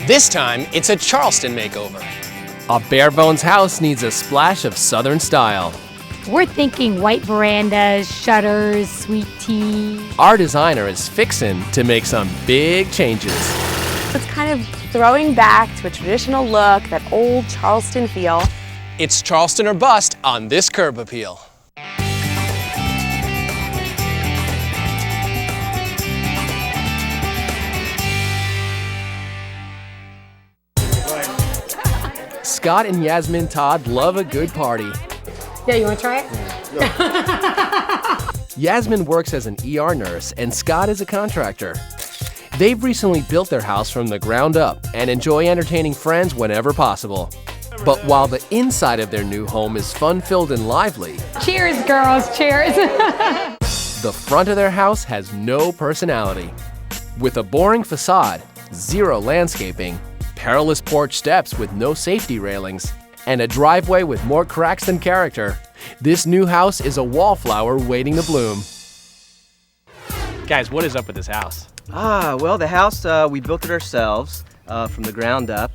This time, it's a Charleston makeover. A bare-bones house needs a splash of Southern style. We're thinking white verandas, shutters, sweet tea. Our designer is fixin' to make some big changes. It's kind of throwing back to a traditional look, that old Charleston feel. It's Charleston or bust on this curb appeal. Scott and Yasmin Todd love a good party. Yeah, you want to try it? Yasmin works as an ER nurse and Scott is a contractor. They've recently built their house from the ground up and enjoy entertaining friends whenever possible. But while the inside of their new home is fun-filled and lively, Cheers, girls, cheers. the front of their house has no personality. With a boring facade, zero landscaping, perilous porch steps with no safety railings, and a driveway with more cracks than character, this new house is a wallflower waiting to bloom. Guys, what is up with this house? Well, the house, we built it ourselves from the ground up,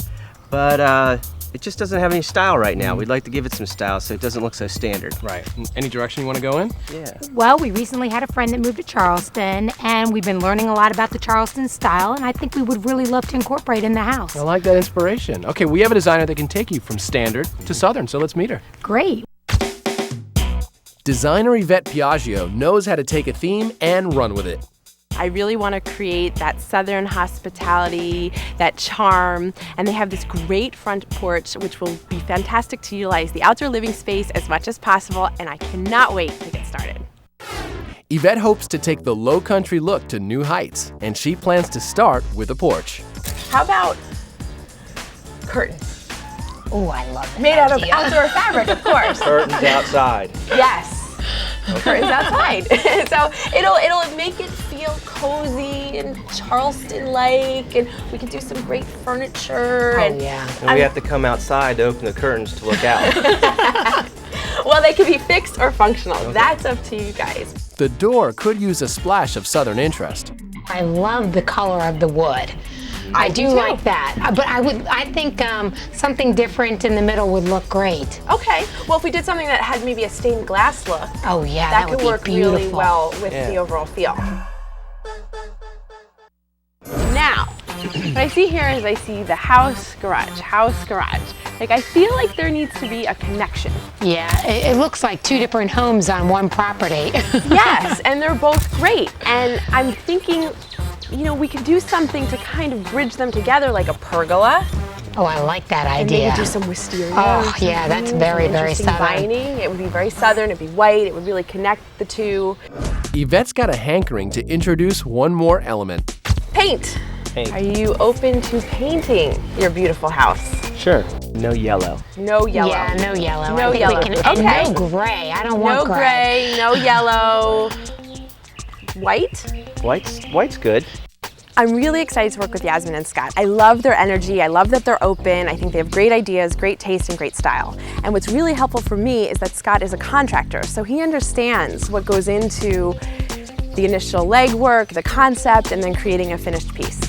but it just doesn't have any style right now. We'd like to give it some style so it doesn't look so standard. Right. Any direction you want to go in? Yeah. Well, we recently had a friend that moved to Charleston, and we've been learning a lot about the Charleston style, and I think we would really love to incorporate in the house. I like that inspiration. Okay, we have a designer that can take you from standard to Southern, so let's meet her. Great. Designer Yvette Piaggio knows how to take a theme and run with it. I really want to create that Southern hospitality, that charm, and they have this great front porch which will be fantastic to utilize the outdoor living space as much as possible, and I cannot wait to get started. Yvette hopes to take the low country look to new heights, and she plans to start with a porch. How about curtains? Oh, I love that Made out of idea. outdoor fabric, of course. Curtains outside. Yes. Curtains outside. So it'll make it feel cozy and Charleston-like, and we can do some great furniture. Oh, yeah. And we have to come outside to open the curtains to look out. Well, they can be fixed or functional. Okay. That's up to you guys. The door could use a splash of Southern interest. I love the color of the wood. I do like that, but I think something different in the middle would look great. Okay, well, if we did something that had maybe a stained glass look, oh yeah, that would could work be beautiful. really well with the overall feel. Now, what I see here is I see the house, garage. Like, I feel like there needs to be a connection. Yeah, it looks like two different homes on one property. Yes, and they're both great. And I'm thinking, you know, we could do something to kind of bridge them together, like a pergola. Oh, I like that And idea. maybe do some wisteria. Oh, yeah, that's very, very Southern. Vining. It would be very Southern, it'd be white, it would really connect the two. Yvette's got a hankering to introduce one more element. Paint. Are you open to painting your beautiful house? Sure. No yellow. No yellow. Yeah, no yellow. No I think yellow. We can, Okay. And no gray. I don't want No gray, no yellow. White? White's good. I'm really excited to work with Yasmin and Scott. I love their energy. I love that they're open. I think they have great ideas, great taste, and great style. And what's really helpful for me is that Scott is a contractor, so he understands what goes into the initial legwork, the concept, and then creating a finished piece.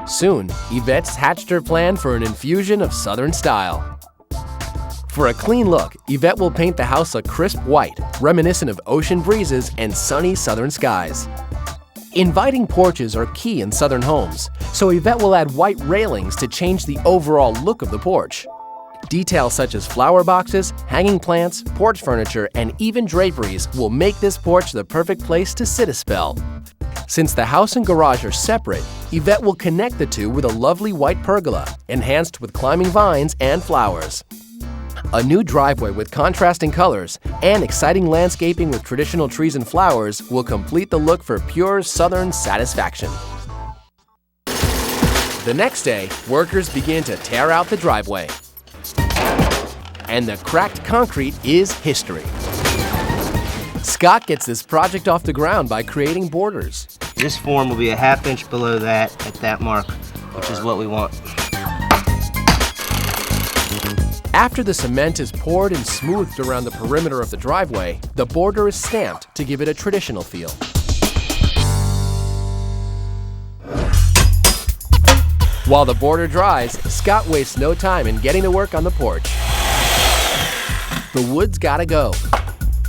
Soon, Yvette's hatched her plan for an infusion of Southern style. For a clean look, Yvette will paint the house a crisp white, reminiscent of ocean breezes and sunny southern skies. Inviting porches are key in Southern homes, so Yvette will add white railings to change the overall look of the porch. Details such as flower boxes, hanging plants, porch furniture, and even draperies will make this porch the perfect place to sit a spell. Since the house and garage are separate, Yvette will connect the two with a lovely white pergola, enhanced with climbing vines and flowers. A new driveway with contrasting colors and exciting landscaping with traditional trees and flowers will complete the look for pure Southern satisfaction. The next day, workers begin to tear out the driveway. And the cracked concrete is history. Scott gets this project off the ground by creating borders. This form will be a ½ inch below that at that mark, which is what we want. After the cement is poured and smoothed around the perimeter of the driveway, the border is stamped to give it a traditional feel. While the border dries, Scott wastes no time in getting to work on the porch. The wood's gotta go,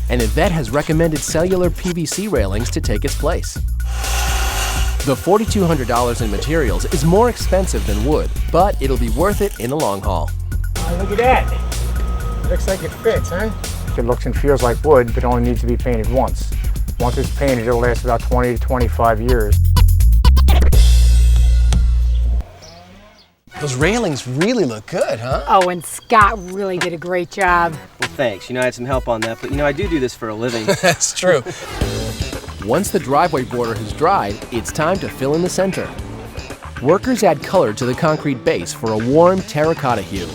and Yvette has recommended cellular PVC railings to take its place. The $4,200 in materials is more expensive than wood, but it'll be worth it in the long haul. Oh, look at that. Looks like it fits, huh? It looks and feels like wood, but only needs to be painted once. Once it's painted, it'll last about 20 to 25 years. Those railings really look good, huh? Oh, and Scott really did a great job. Well, thanks. I had some help on that, but I do this for a living. That's true. Once the driveway border has dried, it's time to fill in the center. Workers add color to the concrete base for a warm terracotta hue.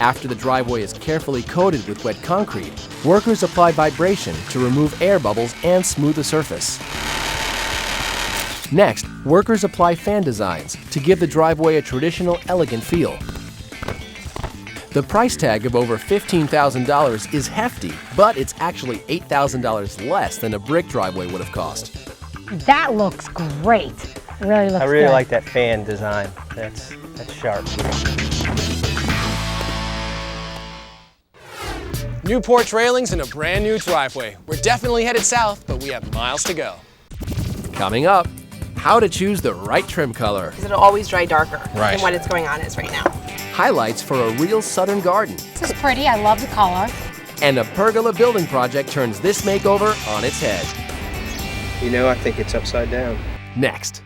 After the driveway is carefully coated with wet concrete, workers apply vibration to remove air bubbles and smooth the surface. Next, workers apply fan designs to give the driveway a traditional, elegant feel. The price tag of over $15,000 is hefty, but it's actually $8,000 less than a brick driveway would have cost. That looks great. It really looks I really good. like that fan design. That's sharp. New porch railings and a brand new driveway. We're definitely headed south, but we have miles to go. Coming up, how to choose the right trim color. Because it'll always dry darker Right. than what it's going on is right now. Highlights for a real southern garden. This is pretty. I love the color. And a pergola building project turns this makeover on its head. I think it's upside down. Next.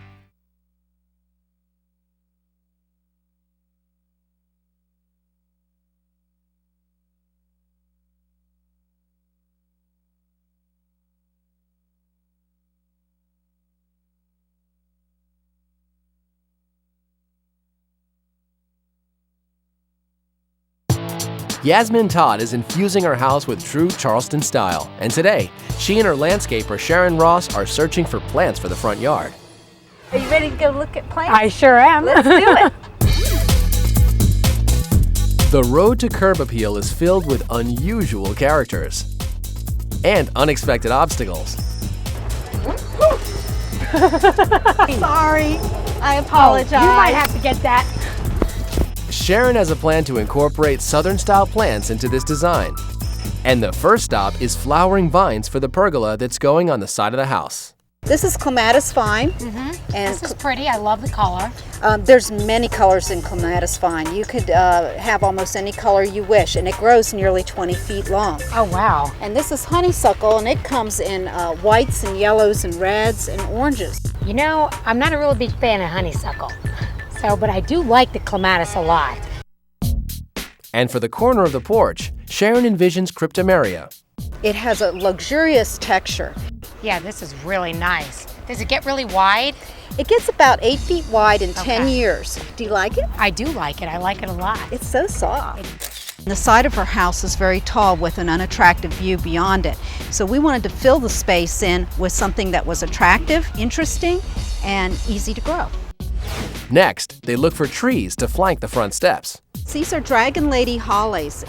Yasmin Todd is infusing her house with true Charleston style, and today, she and her landscaper Sharon Ross are searching for plants for the front yard. Are you ready to go look at plants? I sure am. Let's do it. The road to curb appeal is filled with unusual characters and unexpected obstacles. Sorry. I apologize. You might have to get that. Sharon has a plan to incorporate Southern-style plants into this design. And the first stop is flowering vines for the pergola that's going on the side of the house. This is clematis vine, and This is pretty. I love the color. there's many colors in clematis vine. You could have almost any color you wish, and it grows nearly 20 feet long. Oh, wow. And this is honeysuckle, and it comes in whites and yellows and reds and oranges. You know, I'm not a real big fan of honeysuckle, but I do like the clematis a lot. And for the corner of the porch, Sharon envisions cryptomeria. It has a luxurious texture. Yeah, this is really nice. Does it get really wide? It gets about 8 feet wide in 10 Okay. years. Do you like it? I do like it. I like it a lot. It's so soft. The side of her house is very tall with an unattractive view beyond it. So we wanted to fill the space in with something that was attractive, interesting, and easy to grow. Next, they look for trees to flank the front steps. These are Dragon Lady hollies.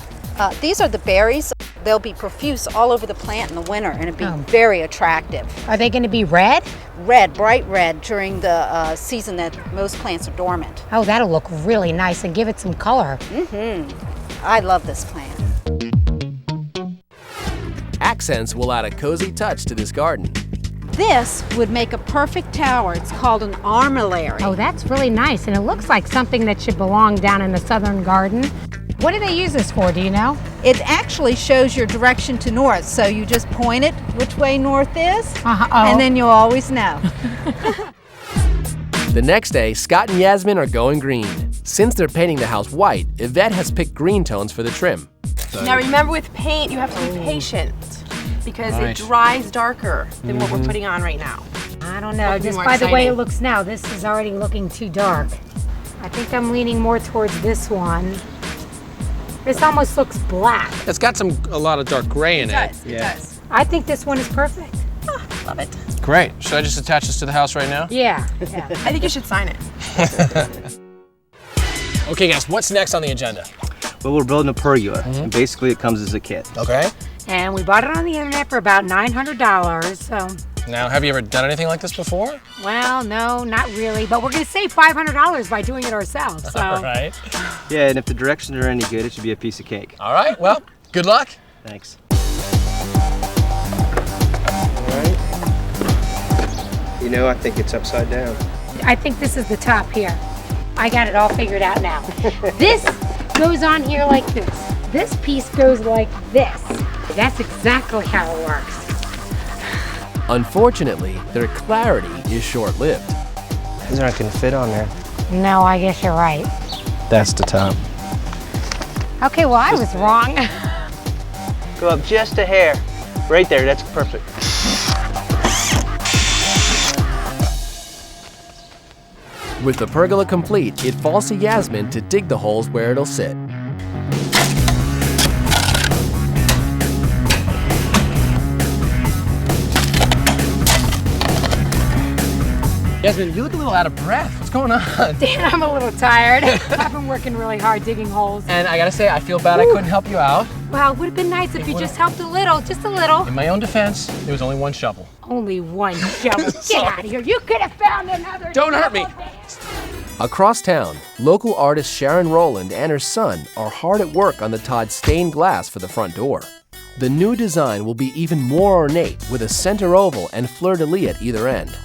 These are the berries. They'll be profuse all over the plant in the winter, and it'd be very attractive. Are they going to be red? Red, bright red, during the season that most plants are dormant. Oh, that'll look really nice and give it some color. I love this plant. Accents will add a cozy touch to this garden. This would make a perfect tower. It's called an armillary. Oh, that's really nice, and it looks like something that should belong down in the southern garden. What do they use this for, do you know? It actually shows your direction to north, so you just point it which way north is, and then you'll always know. The next day, Scott and Yasmin are going green. Since they're painting the house white, Yvette has picked green tones for the trim. Now remember, with paint, you have to be patient because it dries darker than what we're putting on right now. I don't know, Be just more by the way it exciting. looks now, this is already looking too dark. I think I'm leaning more towards this one. This almost looks black. It's got a lot of dark gray in it. It does. I think this one is perfect. Love it. Great. Should I just attach this to the house right now? Yeah. I think you should sign it. Okay, guys, what's next on the agenda? Well, we're building a pergola, and basically it comes as a kit. Okay. And we bought it on the internet for about $900, so Now, have you ever done anything like this before? Well, no, not really, but we're gonna save $500 by doing it ourselves, so. All right. Yeah, and if the directions are any good, it should be a piece of cake. All right, well, good luck. Thanks. All right. You know, I think it's upside down. I think this is the top here. I got it all figured out now. This goes on here like this. This piece goes like this. That's exactly how it works. Unfortunately, their clarity is short-lived. These aren't going to fit on there. No, I guess you're right. That's the top. Okay, well, I was wrong. Go up just a hair. Right there, that's perfect. With the pergola complete, it falls to Yasmin to dig the holes where it'll sit. Yasmin, you look a little out of breath. What's going on? Dan, I'm a little tired. I've been working really hard digging holes. And I gotta say, I feel bad I couldn't help you out. Well, it would have been nice if you just helped a little, just a little. In my own defense, there was only one shovel. Only one shovel. Get out of here. You could have found another. Don't hurt me. Across town, local artist Sharon Rowland and her son are hard at work on the Todd stained glass for the front door. The new design will be even more ornate with a center oval and fleur-de-lis at either end.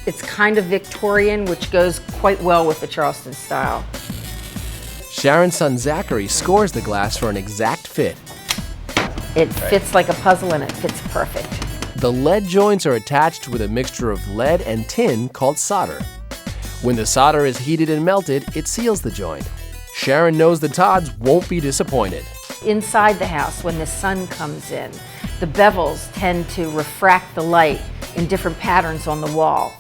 It's kind of Victorian, which goes quite well with the Charleston style. Sharon's son Zachary scores the glass for an exact fit. It fits like a puzzle and it fits perfect. The lead joints are attached with a mixture of lead and tin called solder. When the solder is heated and melted, it seals the joint. Sharon knows the Todds won't be disappointed. Inside the house, when the sun comes in, the bevels tend to refract the light in different patterns on the wall.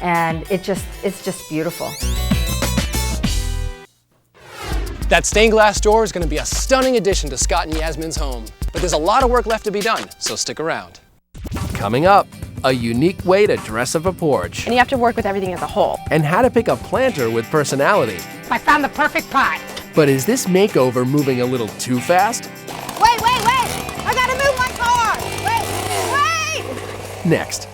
And it's just beautiful. That stained glass door is gonna be a stunning addition to Scott and Yasmin's home. But there's a lot of work left to be done, so stick around. Coming up, a unique way to dress up a porch. And you have to work with everything as a whole. And how to pick a planter with personality. I found the perfect pot. But is this makeover moving a little too fast? Wait! I gotta move my car! Wait! Next.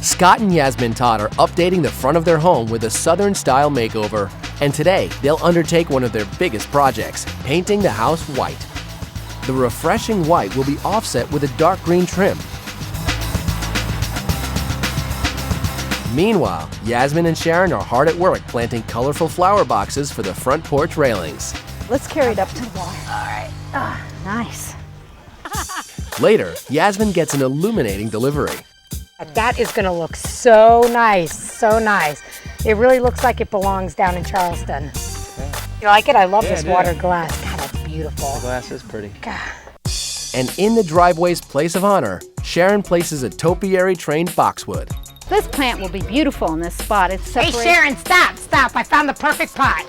Scott and Yasmin Todd are updating the front of their home with a Southern-style makeover. And today, they'll undertake one of their biggest projects, painting the house white. The refreshing white will be offset with a dark green trim. Meanwhile, Yasmin and Sharon are hard at work planting colorful flower boxes for the front porch railings. Let's carry it up to the wall. All right. Ah, nice. Later, Yasmin gets an illuminating delivery. That is gonna look so nice, so nice. It really looks like it belongs down in Charleston. You like it? I love this water glass. God, that's beautiful. The glass is pretty. God. And in the driveway's place of honor, Sharon places a topiary trained boxwood. This plant will be beautiful in this spot. It's Hey separated. Sharon, stop. I found the perfect pot.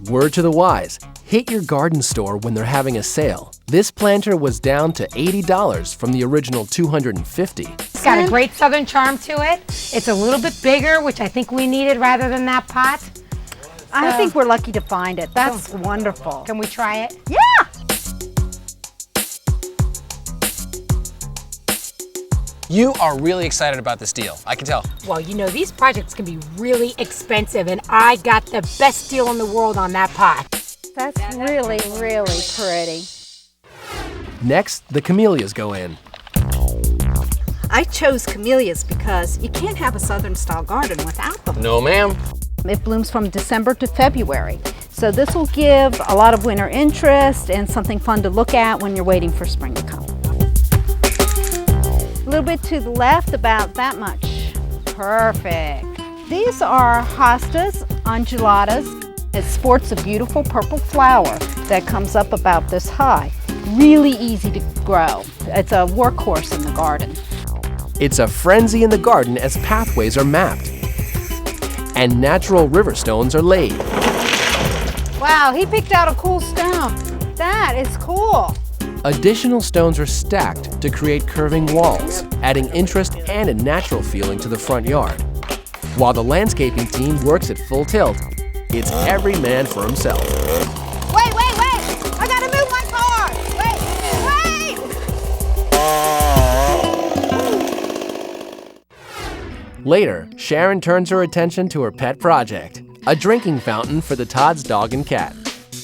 Word to the wise, hit your garden store when they're having a sale. This planter was down to $80 from the original $250. It's got a great southern charm to it. It's a little bit bigger, which I think we needed rather than that pot. I think we're lucky to find it. That's wonderful. Can we try it? Yeah! You are really excited about this deal, I can tell. Well, you know, these projects can be really expensive, and I got the best deal in the world on that pot. That's really, really pretty. Next, the camellias go in. I chose camellias because you can't have a southern-style garden without them. No, ma'am. It blooms from December to February. So this will give a lot of winter interest and something fun to look at when you're waiting for spring to come. A little bit to the left, about that much. Perfect. These are hostas undulatas. It sports a beautiful purple flower that comes up about this high. Really easy to grow. It's a workhorse in the garden. It's a frenzy in the garden as pathways are mapped. and natural river stones are laid. Wow, he picked out a cool stone. That is cool. Additional stones are stacked to create curving walls, adding interest and a natural feeling to the front yard. While the landscaping team works at full tilt, it's every man for himself. Wait, wait, wait! I gotta move my car! Wait, wait! Later, Sharon turns her attention to her pet project, a drinking fountain for the Todd's dog and cat.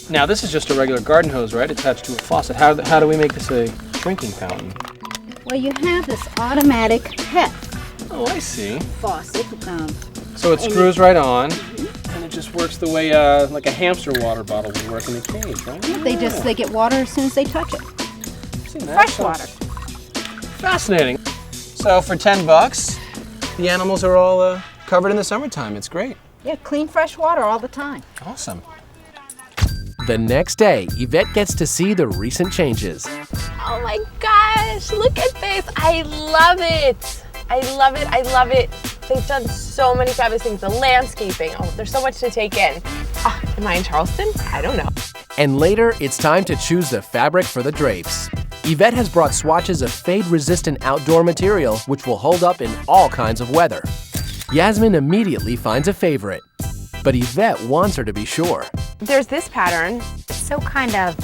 Now this is just a regular garden hose, right? Attached to a faucet. How do we make this a drinking fountain? Well, you have this automatic pet Oh, I see. faucet. So it screws right on, and it just works the way like a hamster water bottle would work in a cage, right? They get water as soon as they touch it. Fresh water. Fascinating. So for $10, the animals are all covered in the summertime. It's great. Yeah, clean fresh water all the time. Awesome. The next day, Yvette gets to see the recent changes. Oh my gosh, look at this. I love it. I love it, I love it. They've done so many fabulous things. The landscaping, oh, there's so much to take in. Am I in Charleston? I don't know. And later, it's time to choose the fabric for the drapes. Yvette has brought swatches of fade-resistant outdoor material which will hold up in all kinds of weather. Yasmin immediately finds a favorite, but Yvette wants her to be sure. There's this pattern. It's so kind of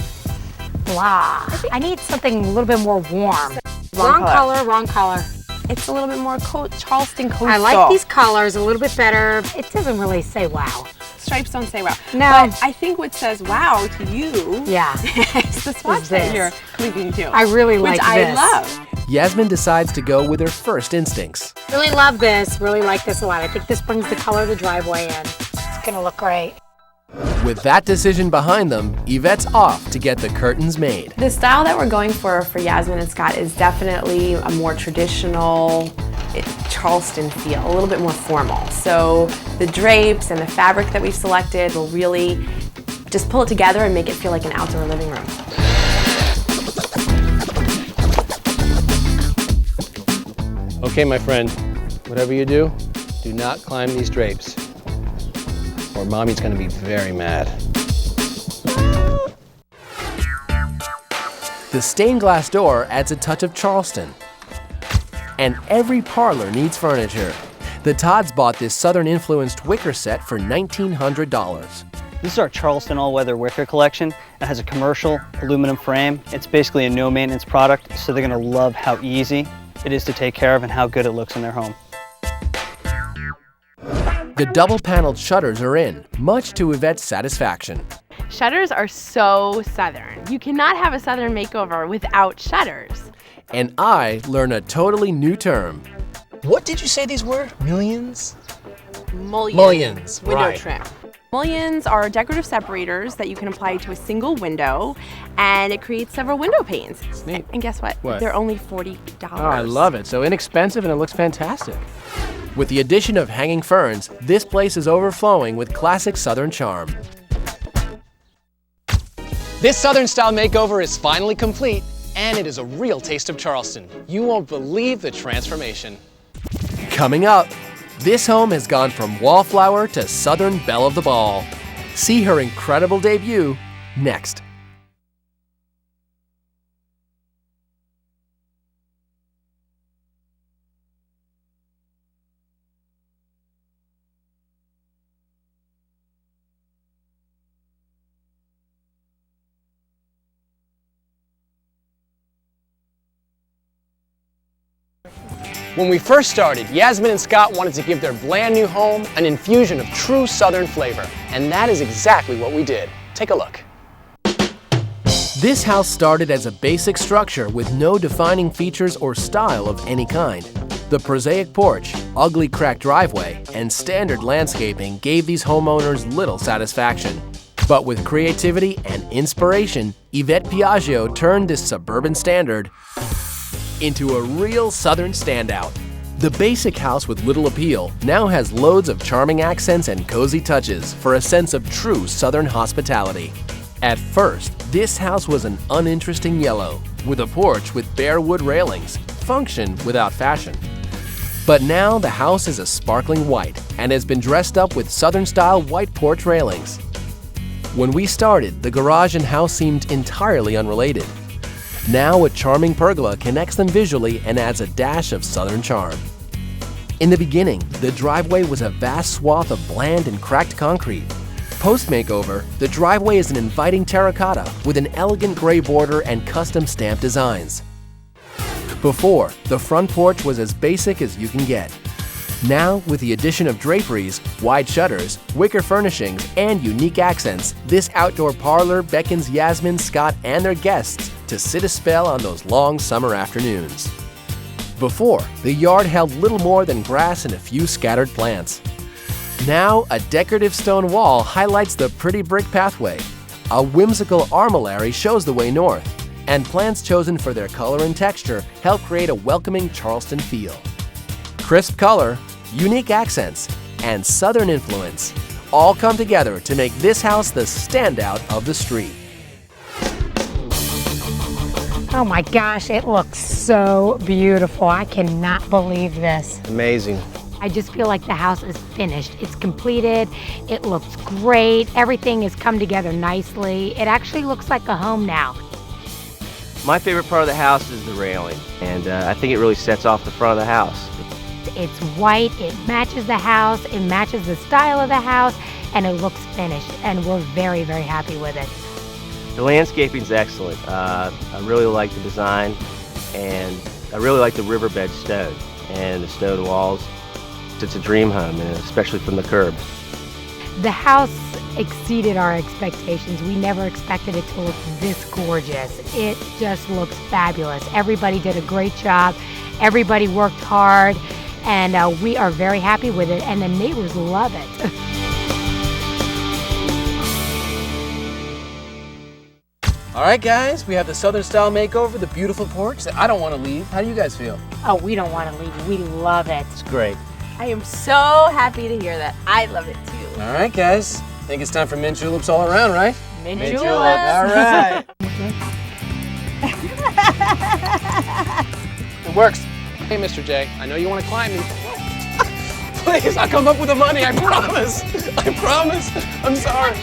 blah. I need something a little bit more warm. Wrong color. Wrong color. It's a little bit more Charleston coastal. I like these colors a little bit better. It doesn't really say wow. Stripes don't say wow. No. But I think what says wow to you Yeah. is the swatch that you're cleaving to. I really like which this. I love. Yasmin decides to go with her first instincts. Really love this. Really like this a lot. I think this brings the color of the driveway in. It's gonna look great. With that decision behind them, Yvette's off to get the curtains made. The style that we're going for Yasmin and Scott is definitely a more traditional Charleston feel, a little bit more formal. So the drapes and the fabric that we've selected will really just pull it together and make it feel like an outdoor living room. Okay, my friend, whatever you do not climb these drapes, or Mommy's gonna be very mad. The stained glass door adds a touch of Charleston. And every parlor needs furniture. The Todds bought this southern-influenced wicker set for $1,900. This is our Charleston all-weather wicker collection. It has a commercial aluminum frame. It's basically a no-maintenance product, so they're gonna love how easy it is to take care of and how good it looks in their home. The double-paneled shutters are in, much to Yvette's satisfaction. Shutters are so southern. You cannot have a southern makeover without shutters. And I learn a totally new term. What did you say these were? Millions? Mullions. Window right. trim. Mullions are decorative separators that you can apply to a single window, and it creates several window panes. It's neat. And guess what? What? They're only $40. Oh, I love it. So inexpensive and it looks fantastic. With the addition of hanging ferns, this place is overflowing with classic southern charm. This Southern style makeover is finally complete, and it is a real taste of Charleston. You won't believe the transformation. Coming up, this home has gone from wallflower to southern belle of the ball. See her incredible debut next. When we first started, Yasmin and Scott wanted to give their brand new home an infusion of true Southern flavor, and that is exactly what we did. Take a look. This house started as a basic structure with no defining features or style of any kind. The prosaic porch, ugly cracked driveway, and standard landscaping gave these homeowners little satisfaction. But with creativity and inspiration, Yvette Piaggio turned this suburban standard into a real Southern standout. The basic house with little appeal now has loads of charming accents and cozy touches for a sense of true Southern hospitality. At first, this house was an uninteresting yellow, with a porch with bare wood railings, function without fashion. But now the house is a sparkling white and has been dressed up with Southern-style white porch railings. When we started, the garage and house seemed entirely unrelated. Now a charming pergola connects them visually and adds a dash of Southern charm. In the beginning, the driveway was a vast swath of bland and cracked concrete. Post-makeover, the driveway is an inviting terracotta with an elegant gray border and custom stamped designs. Before, the front porch was as basic as you can get. Now, with the addition of draperies, wide shutters, wicker furnishings, and unique accents, this outdoor parlor beckons Yasmin, Scott, and their guests to sit a spell on those long summer afternoons. Before, the yard held little more than grass and a few scattered plants. Now, a decorative stone wall highlights the pretty brick pathway. A whimsical armillary shows the way north, and plants chosen for their color and texture help create a welcoming Charleston feel. Crisp color, unique accents, and Southern influence all come together to make this house the standout of the street. Oh my gosh, it looks so beautiful. I cannot believe this. Amazing. I just feel like the house is finished. It's completed. It looks great. Everything has come together nicely. It actually looks like a home now. My favorite part of the house is the railing, and I think it really sets off the front of the house. It's white, it matches the house, it matches the style of the house, and it looks finished, and we're very, very happy with it. The landscaping's excellent. I really like the design, and I really like the riverbed stone and the stone walls. It's a dream home, and especially from the curb. The house exceeded our expectations. We never expected it to look this gorgeous. It just looks fabulous. Everybody did a great job. Everybody worked hard, and we are very happy with it, and the neighbors love it. All right, guys, we have the Southern style makeover, the beautiful porch. I don't want to leave. How do you guys feel? Oh, we don't want to leave. We love it. It's great. I am so happy to hear that. I love it too. All right, guys. I think it's time for mint juleps all around, right? Mint Mint juleps. All right. It works. Hey, Mr. J, I know you want to climb me. Please, I'll come up with the money, I promise. I promise. I'm sorry.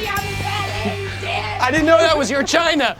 I didn't know that was your china.